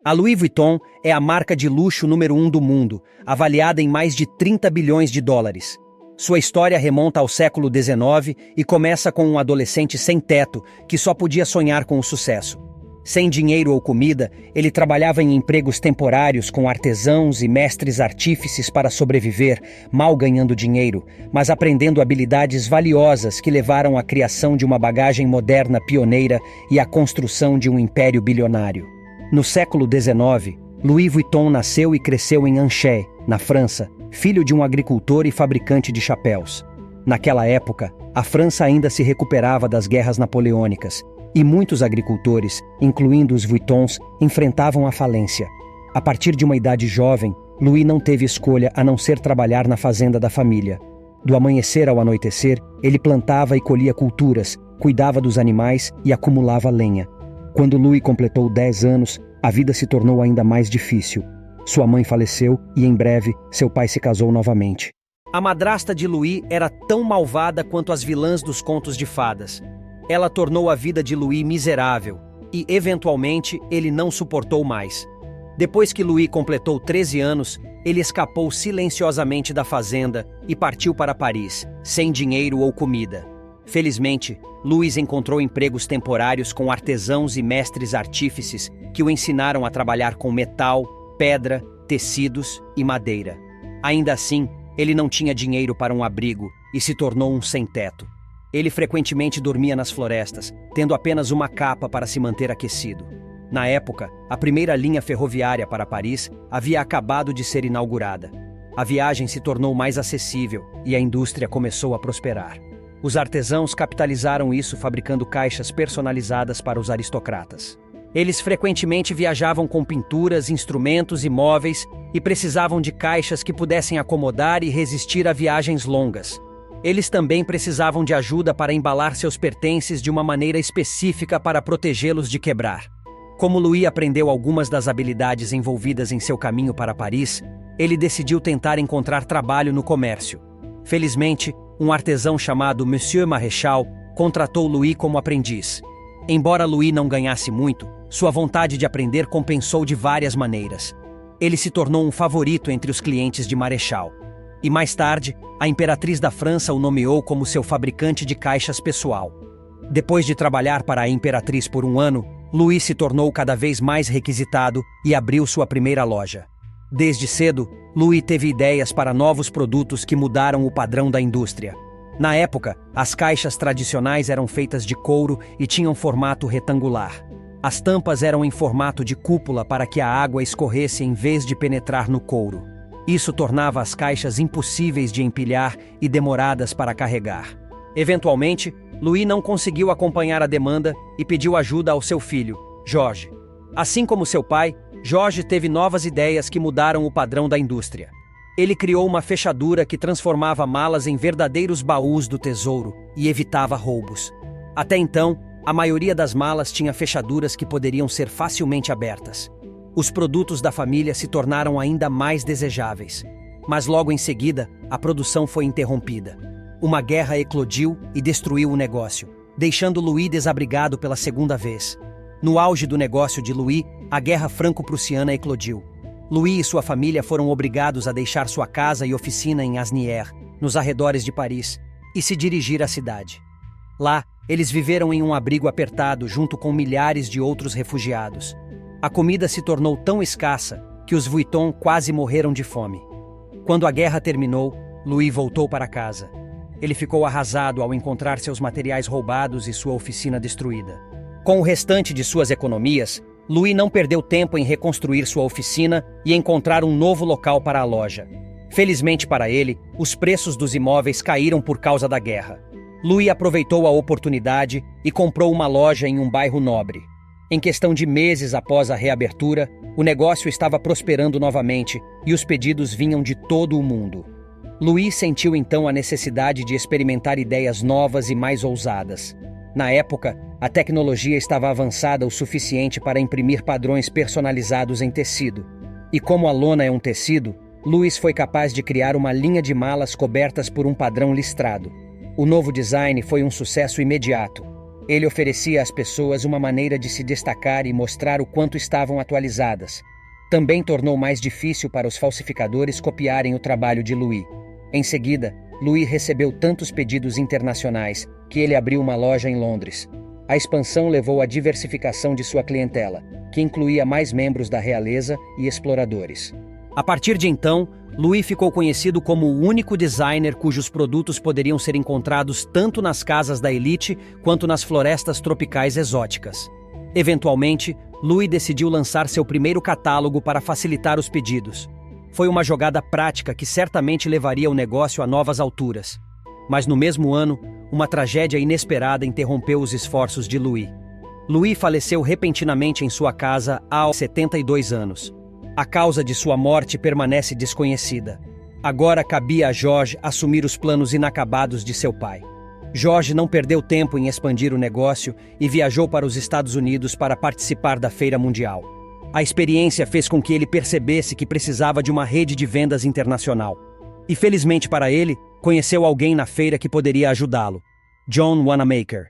A Louis Vuitton é a marca de luxo número 1 do mundo, avaliada em mais de 30 bilhões de dólares. Sua história remonta ao século XIX e começa com um adolescente sem teto que só podia sonhar com o sucesso. Sem dinheiro ou comida, ele trabalhava em empregos temporários com artesãos e mestres artífices para sobreviver, mal ganhando dinheiro, mas aprendendo habilidades valiosas que levaram à criação de uma bagagem moderna pioneira e à construção de um império bilionário. No século XIX, Louis Vuitton nasceu e cresceu em Angers, na França, filho de um agricultor e fabricante de chapéus. Naquela época, a França ainda se recuperava das guerras napoleônicas, e muitos agricultores, incluindo os Vuittons, enfrentavam a falência. A partir de uma idade jovem, Louis não teve escolha a não ser trabalhar na fazenda da família. Do amanhecer ao anoitecer, ele plantava e colhia culturas, cuidava dos animais e acumulava lenha. Quando Louis completou 10 anos, a vida se tornou ainda mais difícil. Sua mãe faleceu e, em breve, seu pai se casou novamente. A madrasta de Louis era tão malvada quanto as vilãs dos contos de fadas. Ela tornou a vida de Louis miserável e, eventualmente, ele não suportou mais. Depois que Louis completou 13 anos, ele escapou silenciosamente da fazenda e partiu para Paris, sem dinheiro ou comida. Felizmente, Louis encontrou empregos temporários com artesãos e mestres artífices que o ensinaram a trabalhar com metal, pedra, tecidos e madeira. Ainda assim, ele não tinha dinheiro para um abrigo e se tornou um sem-teto. Ele frequentemente dormia nas florestas, tendo apenas uma capa para se manter aquecido. Na época, a primeira linha ferroviária para Paris havia acabado de ser inaugurada. A viagem se tornou mais acessível e a indústria começou a prosperar. Os artesãos capitalizaram isso fabricando caixas personalizadas para os aristocratas. Eles frequentemente viajavam com pinturas, instrumentos e móveis e precisavam de caixas que pudessem acomodar e resistir a viagens longas. Eles também precisavam de ajuda para embalar seus pertences de uma maneira específica para protegê-los de quebrar. Como Louis aprendeu algumas das habilidades envolvidas em seu caminho para Paris, ele decidiu tentar encontrar trabalho no comércio. Felizmente, um artesão chamado Monsieur Maréchal contratou Louis como aprendiz. Embora Louis não ganhasse muito, sua vontade de aprender compensou de várias maneiras. Ele se tornou um favorito entre os clientes de Maréchal. E mais tarde, a imperatriz da França o nomeou como seu fabricante de caixas pessoal. Depois de trabalhar para a imperatriz por um ano, Louis se tornou cada vez mais requisitado e abriu sua primeira loja. Desde cedo, Louis teve ideias para novos produtos que mudaram o padrão da indústria. Na época, as caixas tradicionais eram feitas de couro e tinham formato retangular. As tampas eram em formato de cúpula para que a água escorresse em vez de penetrar no couro. Isso tornava as caixas impossíveis de empilhar e demoradas para carregar. Eventualmente, Louis não conseguiu acompanhar a demanda e pediu ajuda ao seu filho, Georges. Assim como seu pai, Georges teve novas ideias que mudaram o padrão da indústria. Ele criou uma fechadura que transformava malas em verdadeiros baús do tesouro e evitava roubos. Até então, a maioria das malas tinha fechaduras que poderiam ser facilmente abertas. Os produtos da família se tornaram ainda mais desejáveis. Mas logo em seguida, a produção foi interrompida. Uma guerra eclodiu e destruiu o negócio, deixando Louis desabrigado pela segunda vez. No auge do negócio de Louis, a Guerra Franco-Prussiana eclodiu. Louis e sua família foram obrigados a deixar sua casa e oficina em Asnières, nos arredores de Paris, e se dirigir à cidade. Lá, eles viveram em um abrigo apertado junto com milhares de outros refugiados. A comida se tornou tão escassa que os Vuitton quase morreram de fome. Quando a guerra terminou, Louis voltou para casa. Ele ficou arrasado ao encontrar seus materiais roubados e sua oficina destruída. Com o restante de suas economias, Louis não perdeu tempo em reconstruir sua oficina e encontrar um novo local para a loja. Felizmente para ele, os preços dos imóveis caíram por causa da guerra. Louis aproveitou a oportunidade e comprou uma loja em um bairro nobre. Em questão de meses após a reabertura, o negócio estava prosperando novamente e os pedidos vinham de todo o mundo. Louis sentiu então a necessidade de experimentar ideias novas e mais ousadas. Na época, a tecnologia estava avançada o suficiente para imprimir padrões personalizados em tecido. E como a lona é um tecido, Louis foi capaz de criar uma linha de malas cobertas por um padrão listrado. O novo design foi um sucesso imediato. Ele oferecia às pessoas uma maneira de se destacar e mostrar o quanto estavam atualizadas. Também tornou mais difícil para os falsificadores copiarem o trabalho de Louis. Em seguida, Louis recebeu tantos pedidos internacionais que ele abriu uma loja em Londres. A expansão levou à diversificação de sua clientela, que incluía mais membros da realeza e exploradores. A partir de então, Louis ficou conhecido como o único designer cujos produtos poderiam ser encontrados tanto nas casas da elite quanto nas florestas tropicais exóticas. Eventualmente, Louis decidiu lançar seu primeiro catálogo para facilitar os pedidos. Foi uma jogada prática que certamente levaria o negócio a novas alturas. Mas no mesmo ano, uma tragédia inesperada interrompeu os esforços de Louis. Louis faleceu repentinamente em sua casa aos 72 anos. A causa de sua morte permanece desconhecida. Agora cabia a George assumir os planos inacabados de seu pai. George não perdeu tempo em expandir o negócio e viajou para os Estados Unidos para participar da Feira Mundial. A experiência fez com que ele percebesse que precisava de uma rede de vendas internacional. E felizmente para ele, conheceu alguém na feira que poderia ajudá-lo: John Wanamaker.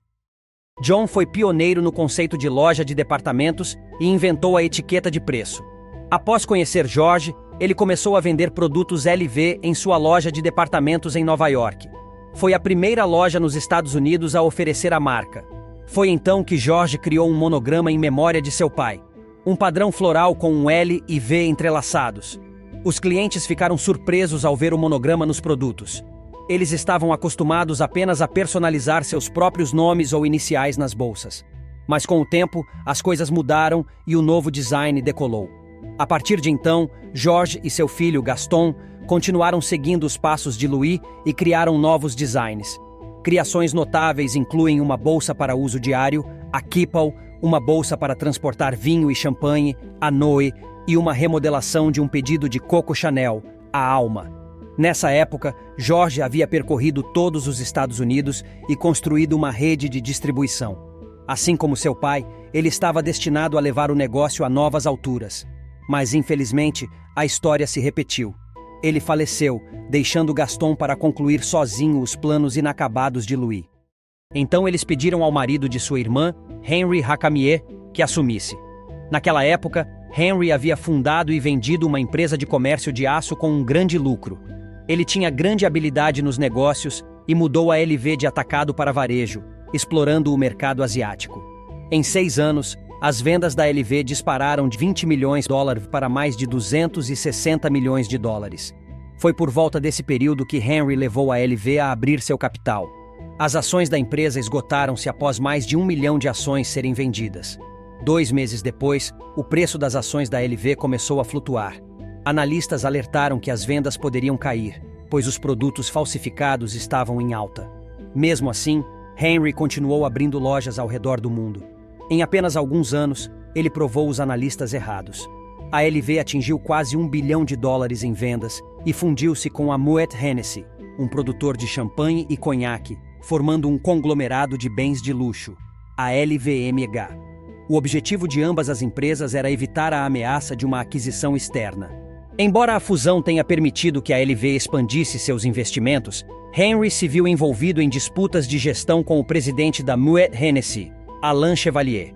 John foi pioneiro no conceito de loja de departamentos e inventou a etiqueta de preço. Após conhecer George, ele começou a vender produtos LV em sua loja de departamentos em Nova York. Foi a primeira loja nos Estados Unidos a oferecer a marca. Foi então que George criou um monograma em memória de seu pai, um padrão floral com um L e V entrelaçados. Os clientes ficaram surpresos ao ver o monograma nos produtos. Eles estavam acostumados apenas a personalizar seus próprios nomes ou iniciais nas bolsas. Mas com o tempo, as coisas mudaram e o novo design decolou. A partir de então, George e seu filho Gaston continuaram seguindo os passos de Louis e criaram novos designs. Criações notáveis incluem uma bolsa para uso diário, a Keepall, uma bolsa para transportar vinho e champanhe, a Noe, e uma remodelação de um pedido de Coco Chanel, a Alma. Nessa época, George havia percorrido todos os Estados Unidos e construído uma rede de distribuição. Assim como seu pai, ele estava destinado a levar o negócio a novas alturas. Mas, infelizmente, a história se repetiu. Ele faleceu, deixando Gaston para concluir sozinho os planos inacabados de Louis. Então eles pediram ao marido de sua irmã, Henry Racamier, que assumisse. Naquela época, Henry havia fundado e vendido uma empresa de comércio de aço com um grande lucro. Ele tinha grande habilidade nos negócios e mudou a LV de atacado para varejo, explorando o mercado asiático. Em 6 anos, as vendas da LV dispararam de $20 milhões para mais de $260 milhões. Foi por volta desse período que Henry levou a LV a abrir seu capital. As ações da empresa esgotaram-se após mais de 1 milhão de ações serem vendidas. 2 meses depois, o preço das ações da LV começou a flutuar. Analistas alertaram que as vendas poderiam cair, pois os produtos falsificados estavam em alta. Mesmo assim, Henry continuou abrindo lojas ao redor do mundo. Em apenas alguns anos, ele provou os analistas errados. A LV atingiu quase $1 bilhão em vendas e fundiu-se com a Moet Hennessy, um produtor de champanhe e conhaque, formando um conglomerado de bens de luxo, a LVMH. O objetivo de ambas as empresas era evitar a ameaça de uma aquisição externa. Embora a fusão tenha permitido que a LV expandisse seus investimentos, Henry se viu envolvido em disputas de gestão com o presidente da Moet Hennessy, Alain Chevalier.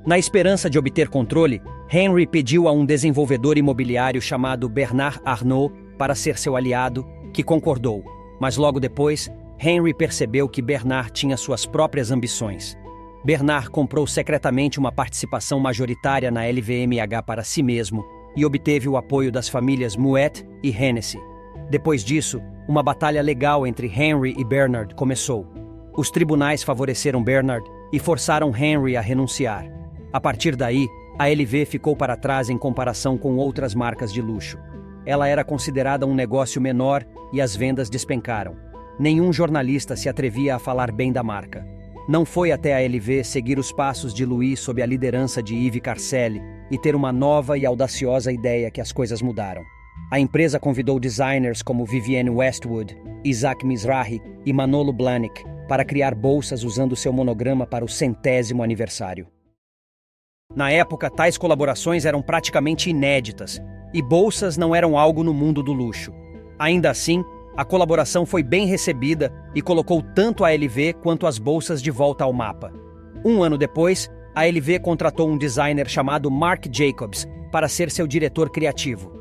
Na esperança de obter controle, Henry pediu a um desenvolvedor imobiliário chamado Bernard Arnault para ser seu aliado, que concordou. Mas logo depois, Henry percebeu que Bernard tinha suas próprias ambições. Bernard comprou secretamente uma participação majoritária na LVMH para si mesmo e obteve o apoio das famílias Moet e Hennessy. Depois disso, uma batalha legal entre Henry e Bernard começou. Os tribunais favoreceram Bernard e forçaram Henry a renunciar. A partir daí, a LV ficou para trás em comparação com outras marcas de luxo. Ela era considerada um negócio menor e as vendas despencaram. Nenhum jornalista se atrevia a falar bem da marca. Não foi até a LV seguir os passos de Louis sob a liderança de Yves Carcelli e ter uma nova e audaciosa ideia que as coisas mudaram. A empresa convidou designers como Vivienne Westwood, Isaac Mizrahi e Manolo Blahnik para criar bolsas usando seu monograma para o 100º aniversário. Na época, tais colaborações eram praticamente inéditas, e bolsas não eram algo no mundo do luxo. Ainda assim, a colaboração foi bem recebida e colocou tanto a LV quanto as bolsas de volta ao mapa. Um ano depois, a LV contratou um designer chamado Marc Jacobs para ser seu diretor criativo.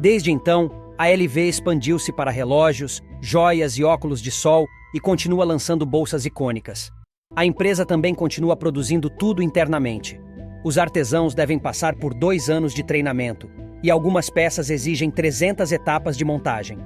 Desde então, a LV expandiu-se para relógios, joias e óculos de sol e continua lançando bolsas icônicas. A empresa também continua produzindo tudo internamente. Os artesãos devem passar por 2 anos de treinamento e algumas peças exigem 300 etapas de montagem.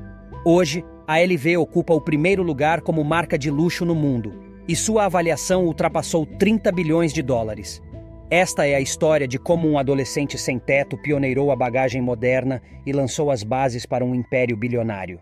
Hoje, a LV ocupa o primeiro lugar como marca de luxo no mundo e sua avaliação ultrapassou 30 bilhões de dólares. Esta é a história de como um adolescente sem teto pioneirou a bagagem moderna e lançou as bases para um império bilionário.